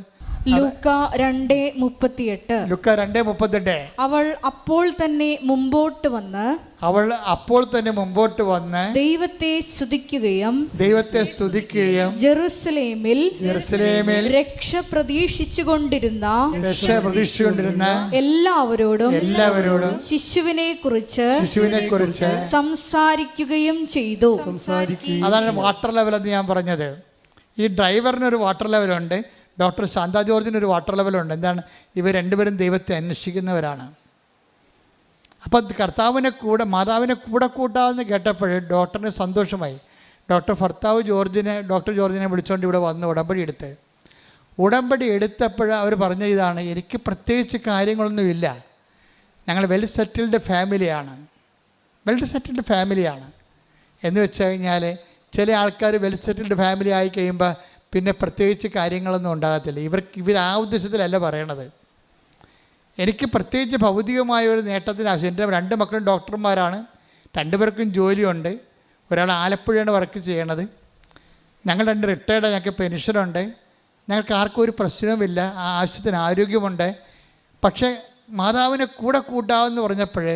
ലൂക്ക 2:38. ലൂക്ക 2:38. അവൾ അപ്പോൾ തന്നെ മുമ്പോട്ട് വന്ന് ദൈവത്തെ സ്തുതിക്കുകയും ജെറുസലേമിൽ രക്ഷ പ്രതീക്ഷിച്ചുകൊണ്ടിരുന്ന എല്ലാവരോടും ശിശുവിനെ കുറിച്ച് സംസാരിക്കുകയും ചെയ്തു. അതാണ് വാട്ടർ ലെവൽ എന്ന് ഞാൻ പറഞ്ഞത്. ഈ ഡ്രൈവറിനൊരു വാട്ടർ ലെവലുണ്ട്, ഡോക്ടർ ശാന്ത ജോർജിനൊരു വാട്ടർ ലെവലുണ്ട്. എന്താണ്? ഇവർ രണ്ടുപേരും ദൈവത്തെ അന്വേഷിക്കുന്നവരാണ്. അപ്പം മാതാവിനെ കൂടെ കൂട്ടാമെന്ന് കേട്ടപ്പോൾ ഡോക്ടറിന് സന്തോഷമായി. ഡോക്ടർ ജോർജിനെ വിളിച്ചുകൊണ്ട് ഇവിടെ വന്ന് ഉടമ്പടി എടുത്തപ്പോൾ അവർ പറഞ്ഞ ഇതാണ്: എനിക്ക് പ്രത്യേകിച്ച് കാര്യങ്ങളൊന്നുമില്ല, ഞങ്ങൾ വെൽ സെറ്റിൽഡ് ഫാമിലിയാണ്. എന്ന് വെച്ച് കഴിഞ്ഞാൽ ചില ആൾക്കാർ വെൽ സെറ്റിൽഡ് ഫാമിലി ആയി കഴിയുമ്പോൾ പിന്നെ പ്രത്യേകിച്ച് കാര്യങ്ങളൊന്നും ഉണ്ടാകത്തില്ല. ഇവർ ആ ഉദ്ദേശത്തിലല്ല പറയണത്. എനിക്ക് പ്രത്യേകിച്ച് ഭൗതികമായ ഒരു നേട്ടത്തിന് ആവശ്യം. എൻ്റെ 2 മക്കളും ഡോക്ടർമാരാണ്, 2 പേർക്കും ജോലിയുണ്ട്. ഒരാൾ ആലപ്പുഴയാണ് വർക്ക് ചെയ്യണത്. ഞങ്ങൾ 2 റിട്ടയർഡ്, ഞങ്ങൾക്ക് പെൻഷനുണ്ട്. ഞങ്ങൾക്ക് ആർക്കും ഒരു പ്രശ്നവുമില്ല, ആ ആവശ്യത്തിന് ആരോഗ്യമുണ്ട്. പക്ഷേ മാതാവിനെ കൂടെ കൂട്ടാമെന്ന് പറഞ്ഞപ്പോൾ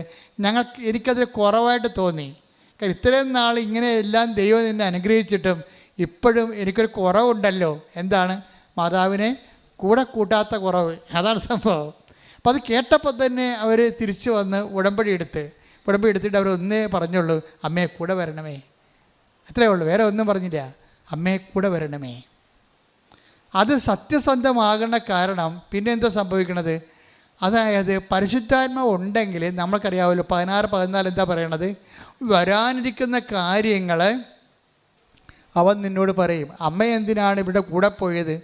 എനിക്കതിൽ കുറവായിട്ട് തോന്നി. കാരണം ഇത്രയും നാൾ ഇങ്ങനെ എല്ലാം ദൈവം എന്നെ അനുഗ്രഹിച്ചിട്ടും ഇപ്പോഴും എനിക്കൊരു കുറവുണ്ടല്ലോ. എന്താണ്? മാതാവിനെ കൂടെ കൂട്ടാത്ത കുറവ്. അതാണ് സംഭവം. അപ്പോൾ അത് കേട്ടപ്പോൾ തന്നെ അവർ തിരിച്ചു വന്ന് ഉടമ്പടി എടുത്തിട്ട് അവർ ഒന്നേ പറഞ്ഞുള്ളൂ: അമ്മയെ കൂടെ വരണമേ. അത്രയേ ഉള്ളൂ, വേറെ ഒന്നും പറഞ്ഞില്ല. അമ്മയെ കൂടെ വരണമേ. അത് സത്യസന്ധമാകണ കാരണം പിന്നെ എന്താ സംഭവിക്കണത്? അതായത് പരിശുദ്ധാത്മാവ് ഉണ്ടെങ്കിൽ നമ്മൾക്കറിയാമല്ലോ 16-14 എന്താ പറയണത്? വരാനിരിക്കുന്ന കാര്യങ്ങൾ അവൻ നിന്നോട് പറയും. അമ്മ എന്തിനാണ് ഇവിടെ കൂടെ പോയത്?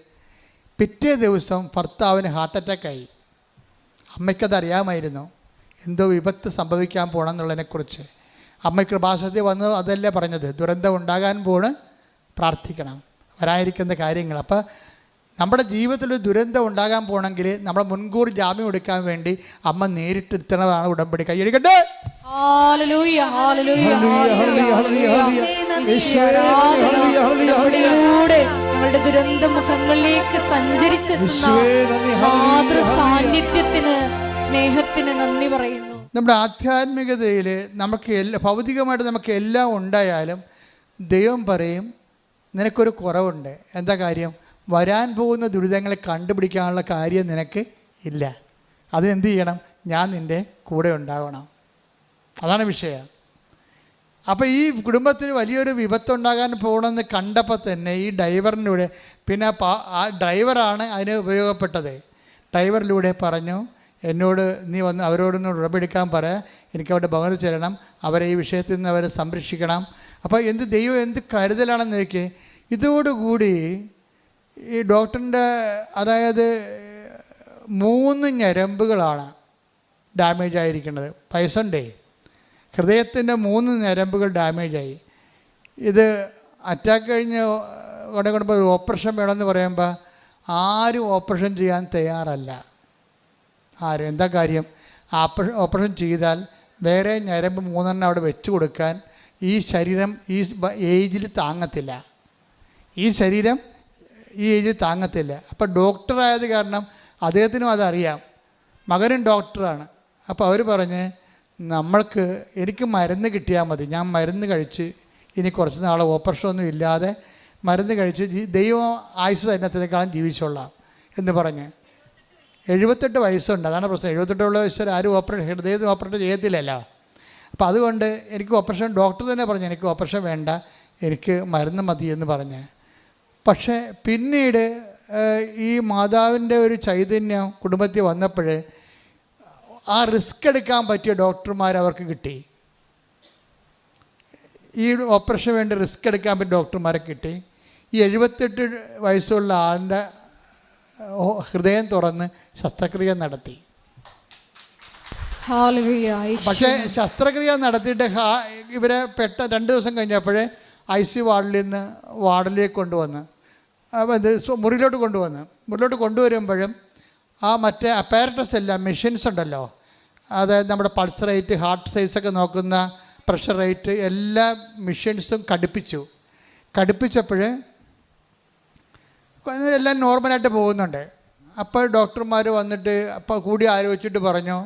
പിറ്റേ ദിവസം ഭർത്താവിന് ഹാർട്ട് അറ്റാക്കായി. അമ്മയ്ക്കത് അറിയാമായിരുന്നു, എന്തോ വിപത്ത് സംഭവിക്കാൻ പോകണമെന്നുള്ളതിനെക്കുറിച്ച്. അമ്മ കൃപാസനത്തിൽ വന്ന് അതല്ലേ പറഞ്ഞത്? ദുരന്തം ഉണ്ടാകാൻ പ്രാർത്ഥിക്കണം, വരാനിരിക്കുന്ന കാര്യങ്ങൾ. അപ്പോൾ നമ്മുടെ ജീവിതത്തിൽ ഒരു ദുരന്തം ഉണ്ടാകാൻ പോകണമെങ്കിൽ നമ്മൾ മുൻകൂർ ജാമ്യം എടുക്കാൻ വേണ്ടി അമ്മ നേരിട്ടെടുത്തതാണ് ഉടമ്പടി. കൈയടിക്കട്ടെ. ഞങ്ങളുടെ ദുരന്ത മുഖങ്ങളിലേക്ക് സഞ്ചരിച്ചെത്തുന്ന മാതൃസാന്നിധ്യത്തിന്, സ്നേഹത്തിന് നന്ദി പറയുന്നു. നമ്മുടെ ആധ്യാത്മികതയിൽ നമുക്ക് ഭൗതികമായിട്ട് നമുക്ക് എല്ലാം ഉണ്ടായാലും ദൈവം പറയും നിനക്കൊരു കുറവുണ്ട്. എന്താ കാര്യം? വരാൻ പോകുന്ന ദുരിതങ്ങളെ കണ്ടുപിടിക്കാനുള്ള കാര്യം നിനക്ക് ഇല്ല. അതിനെന്ത് ചെയ്യണം? ഞാൻ നിൻ്റെ കൂടെ ഉണ്ടാവണം. അതാണ് വിഷയം. അപ്പോൾ ഈ കുടുംബത്തിന് വലിയൊരു വിപത്തുണ്ടാകാൻ പോകണമെന്ന് കണ്ടപ്പോൾ തന്നെ ഈ ഡ്രൈവറിലൂടെ, പിന്നെ ആ ഡ്രൈവറാണ് അതിന് ഉപയോഗപ്പെട്ടത്. ഡ്രൈവറിലൂടെ പറഞ്ഞു, എന്നോട് നീ വന്ന് അവരോടൊന്ന് ഉടമ്പെടുക്കാൻ പറയാം, എനിക്ക് അവരുടെ ഭവനത്തിൽ ചെല്ലണം, അവരെ ഈ വിഷയത്തിൽ നിന്ന് അവരെ സംരക്ഷിക്കണം. അപ്പോൾ ദൈവം എന്ത് കരുതലാണെന്ന് നോക്കി. ഇതോടുകൂടി ഈ ഡോക്ടറിൻ്റെ അതായത് 3 ഞരമ്പുകളാണ് ഡാമേജ് ആയിരിക്കുന്നത്. പൈസണ്ടേ ഹൃദയത്തിൻ്റെ 3 ഞരമ്പുകൾ ഡാമേജായി. ഇത് അറ്റാക്ക് കഴിഞ്ഞ് കൊണ്ടുപോയി ഓപ്പറേഷൻ വേണമെന്ന് പറയുമ്പോൾ ആരും ഓപ്പറേഷൻ ചെയ്യാൻ തയ്യാറല്ല. ആരും. എന്താ കാര്യം? ഓപ്പറേഷൻ ചെയ്താൽ വേറെ ഞരമ്പ് 3 അവിടെ വെച്ച് കൊടുക്കാൻ ഈ ശരീരം ഈ ഏജിൽ താങ്ങത്തില്ല. അപ്പോൾ ഡോക്ടറായത് കാരണം അദ്ദേഹത്തിനും അതറിയാം. മകനും ഡോക്ടറാണ്. അപ്പോൾ അവർ പറഞ്ഞ് എനിക്ക് മരുന്ന് കിട്ടിയാൽ മതി, ഞാൻ മരുന്ന് കഴിച്ച് ഇനി കുറച്ച് നാൾ ഓപ്പറേഷനൊന്നും ഇല്ലാതെ മരുന്ന് കഴിച്ച് ദൈവം ആയുസ് തന്നത്തിനേക്കാളും ജീവിച്ചോളാം എന്ന് പറഞ്ഞ്. 78 വയസ്സുണ്ട്. അതാണ് പ്രശ്നം. 78 വയസ്സ് ആരും ഹൃദയത്തിന് ഓപ്പറേഷൻ ചെയ്യത്തില്ലല്ലോ. അപ്പോൾ അതുകൊണ്ട് എനിക്ക് ഓപ്പറേഷൻ, ഡോക്ടർ തന്നെ പറഞ്ഞു എനിക്ക് ഓപ്പറേഷൻ വേണ്ട, എനിക്ക് മരുന്ന് മതി എന്ന് പറഞ്ഞ്. പക്ഷേ പിന്നീട് ഈ മാതാവിൻ്റെ ഒരു ചൈതന്യം കുടുംബത്തിൽ വന്നപ്പോൾ ആ റിസ്ക് എടുക്കാൻ പറ്റിയ ഡോക്ടർമാർ അവർക്ക് കിട്ടി. ഈ ഓപ്പറേഷൻ വേണ്ടി റിസ്ക് എടുക്കാൻ പറ്റിയ ഡോക്ടർമാരെ കിട്ടി. ഈ 78 വയസ്സുള്ള ആളിൻ്റെ ഹൃദയം തുറന്ന് ശസ്ത്രക്രിയ നടത്തി. പക്ഷേ ശസ്ത്രക്രിയ നടത്തിയിട്ട് ഇവരെ 2 ദിവസം കഴിഞ്ഞപ്പോൾ ICU വാർഡിൽ നിന്ന് വാർഡിലേക്ക് കൊണ്ടുവന്ന് മുറിയിലോട്ട് കൊണ്ടുവരുമ്പോഴും ആ മറ്റേ അപ്പാരറ്റസ് എല്ലാം മെഷീൻസ് ഉണ്ടല്ലോ, അതായത് നമ്മുടെ പൾസ് റേറ്റ്, ഹാർട്ട് സൈസൊക്കെ നോക്കുന്ന പ്രഷർ റേറ്റ് എല്ലാ മെഷീൻസും കടുപ്പിച്ചപ്പോൾ എല്ലാം നോർമലായിട്ട് പോകുന്നുണ്ട്. അപ്പോൾ ഡോക്ടർമാർ വന്നിട്ട് അപ്പോൾ കൂടി ആലോചിച്ചിട്ട് പറഞ്ഞു,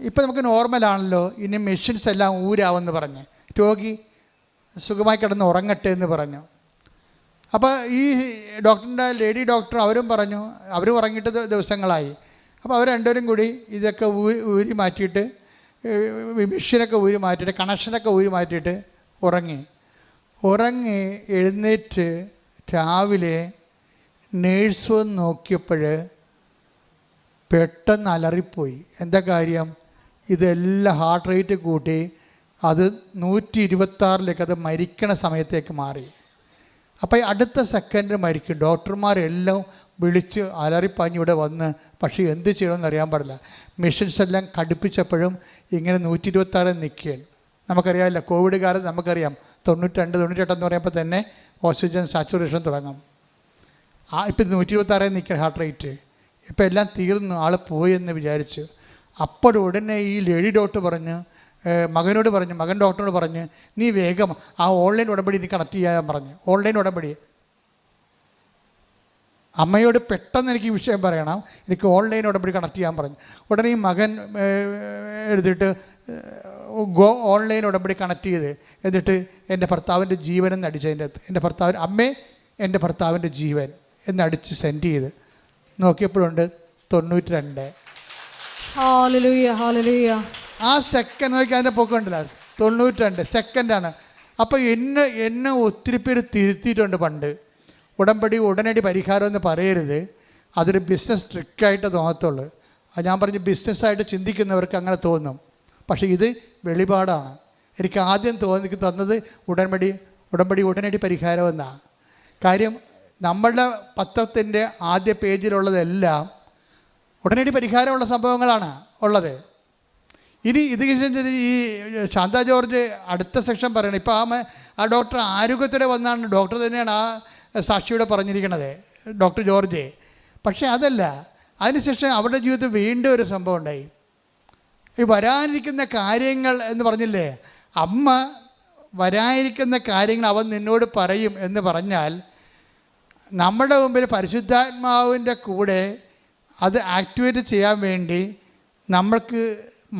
ഇപ്പോൾ നമുക്ക് നോർമലാണല്ലോ, ഇനി മെഷീൻസ് എല്ലാം ഊരാവെന്ന് പറഞ്ഞ് രോഗി സുഖമായി കിടന്ന് ഉറങ്ങട്ടെ എന്ന് പറഞ്ഞു. അപ്പോൾ ഈ ഡോക്ടറിൻ്റെ ലേഡി ഡോക്ടർ അവരും പറഞ്ഞു, അവരും ഉറങ്ങിയിട്ട് ദിവസങ്ങളായി. അപ്പോൾ അവർ രണ്ടുപേരും കൂടി ഇതൊക്കെ ഊരി മാറ്റിയിട്ട് മെഷീനൊക്കെ ഊരി മാറ്റിയിട്ട് കണക്ഷനൊക്കെ ഊരി മാറ്റിയിട്ട് ഉറങ്ങി എഴുന്നേറ്റ് രാവിലെ നേഴ്സ് വന്ന് നോക്കിയപ്പോൾ പെട്ടെന്ന് അലറിപ്പോയി. എന്താ കാര്യം? ഇതെല്ലാം ഹാർട്ട് റേറ്റ് കൂട്ടി അത് 126 അത് മരിക്കണ സമയത്തേക്ക് മാറി. അപ്പോൾ അടുത്ത സെക്കൻഡ് മരിക്കും. ഡോക്ടർമാരെല്ലാം വിളിച്ച് അലറിപ്പാഞ്ഞ് ഇവിടെ വന്ന്, പക്ഷേ എന്ത് ചെയ്യണമെന്ന് അറിയാൻ പാടില്ല. മെഷീൻസ് എല്ലാം കടുപ്പിച്ചപ്പോഴും ഇങ്ങനെ 126 നിൽക്കുകയാണ്. നമുക്കറിയാമല്ലോ, കോവിഡ് കാലത്ത് നമുക്കറിയാം 92, 98 എന്ന് പറയുമ്പോൾ തന്നെ ഓക്സിജൻ സാച്ചുറേഷൻ തുടങ്ങും. ഇപ്പം 126 നിൽക്കുക ഹാർട്ട് റേറ്റ്. ഇപ്പം എല്ലാം തീർന്നു, ആൾ പോയെന്ന് വിചാരിച്ചു. അപ്പോഴുടനെ ഈ ലേഡി ഡോക്ടർ മകൻ ഡോക്ടറോട് പറഞ്ഞ്, നീ വേഗം ആ ഓൺലൈൻ ഉടമ്പടി നീ കണക്ട് ചെയ്യാൻ പറഞ്ഞു. ഓൺലൈൻ ഉടമ്പടി അമ്മയോട് പെട്ടെന്ന് എനിക്ക് ഈ വിഷയം പറയണം, എനിക്ക് ഓൺലൈൻ ഉടമ്പടി കണക്ട് ചെയ്യാൻ പറഞ്ഞു. ഉടനെ ഈ മകൻ എഴുതിയിട്ട് ഓൺലൈൻ ഉടമ്പടി കണക്ട് ചെയ്ത് എന്നിട്ട് എൻ്റെ ഭർത്താവിൻ്റെ ജീവൻ എന്നടിച്ചതിൻ്റെ അകത്ത് എൻ്റെ ഭർത്താവിൻ്റെ ജീവൻ എന്നടിച്ച് സെൻഡ് ചെയ്ത് നോക്കിയപ്പോഴുണ്ട് 92. Hallelujah hallelujah. ആ സെക്കൻഡ് നോക്കി അതിൻ്റെ പൊക്കമുണ്ടല്ലോ, 92 സെക്കൻഡാണ്. അപ്പോൾ എന്നെ ഒത്തിരി പേര് തിരുത്തിയിട്ടുണ്ട് പണ്ട്. ഉടമ്പടി ഉടനടി പരിഹാരം എന്ന് പറയരുത്, അതൊരു ബിസിനസ് ട്രിക്കായിട്ട് തോന്നത്തുള്ളൂ. അത് ഞാൻ പറഞ്ഞ് ബിസിനസ്സായിട്ട് ചിന്തിക്കുന്നവർക്ക് അങ്ങനെ തോന്നും. പക്ഷേ ഇത് വെളിപാടാണ്. എനിക്ക് ആദ്യം തന്നത് ഉടമ്പടി ഉടനടി പരിഹാരം എന്നാണ്. കാര്യം നമ്മളുടെ പത്രത്തിൻ്റെ ആദ്യ പേജിലുള്ളതെല്ലാം ഉടനടി പരിഹാരമുള്ള സംഭവങ്ങളാണ് ഉള്ളത്. ഇനി ഇത് ഈ ശാന്ത ജോർജ് അടുത്ത സെക്ഷൻ പറയണം. ഇപ്പോൾ ആ ഡോക്ടർ ആരോഗ്യത്തോടെ വന്നാണ്, ഡോക്ടർ തന്നെയാണ് ആ സാക്ഷിയോടെ പറഞ്ഞിരിക്കണത്, ഡോക്ടർ ജോർജ്. പക്ഷേ അതല്ല, അതിനുശേഷം അവരുടെ ജീവിതത്തിൽ വീണ്ടും ഒരു സംഭവം ഉണ്ടായി. ഈ വരാനിരിക്കുന്ന കാര്യങ്ങൾ എന്ന് പറഞ്ഞില്ലേ, അമ്മ വരാനിരിക്കുന്ന കാര്യങ്ങൾ അവൻ നിന്നോട് പറയും എന്ന് പറഞ്ഞാൽ നമ്മുടെ മുമ്പിൽ പരിശുദ്ധാത്മാവിൻ്റെ കൂടെ അത് ആക്ടിവേറ്റ് ചെയ്യാൻ വേണ്ടി നമ്മൾക്ക്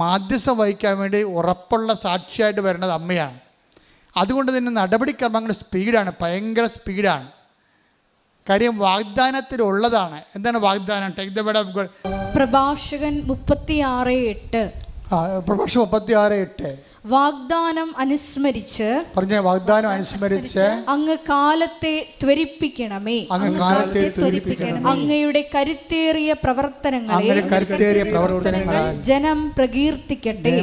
മാധ്യസ്ഥം വഹിക്കാൻ വേണ്ടി ഉറപ്പുള്ള സാക്ഷിയായിട്ട് വരുന്നത് അമ്മയാണ്. അതുകൊണ്ട് തന്നെ നടപടിക്രമങ്ങൾ സ്പീഡാണ്, ഭയങ്കര സ്പീഡാണ്. കാര്യം വാഗ്ദാനത്തിലുള്ളതാണ്. എന്താണ് വാഗ്ദാനം? Take the word of God. പ്രഭാഷകൻ 36:8. പ്രഭാഷകൻ 36:8. വാഗ്ദാനം അനുസ്മരിച്ച് അങ്ങ് കാലത്തെ ത്വരിപ്പിക്കണമേ. അങ്ങയുടെ കരുത്തേറിയ പ്രവർത്തനങ്ങളെ ജനം പ്രകീർത്തിക്കട്ടെ.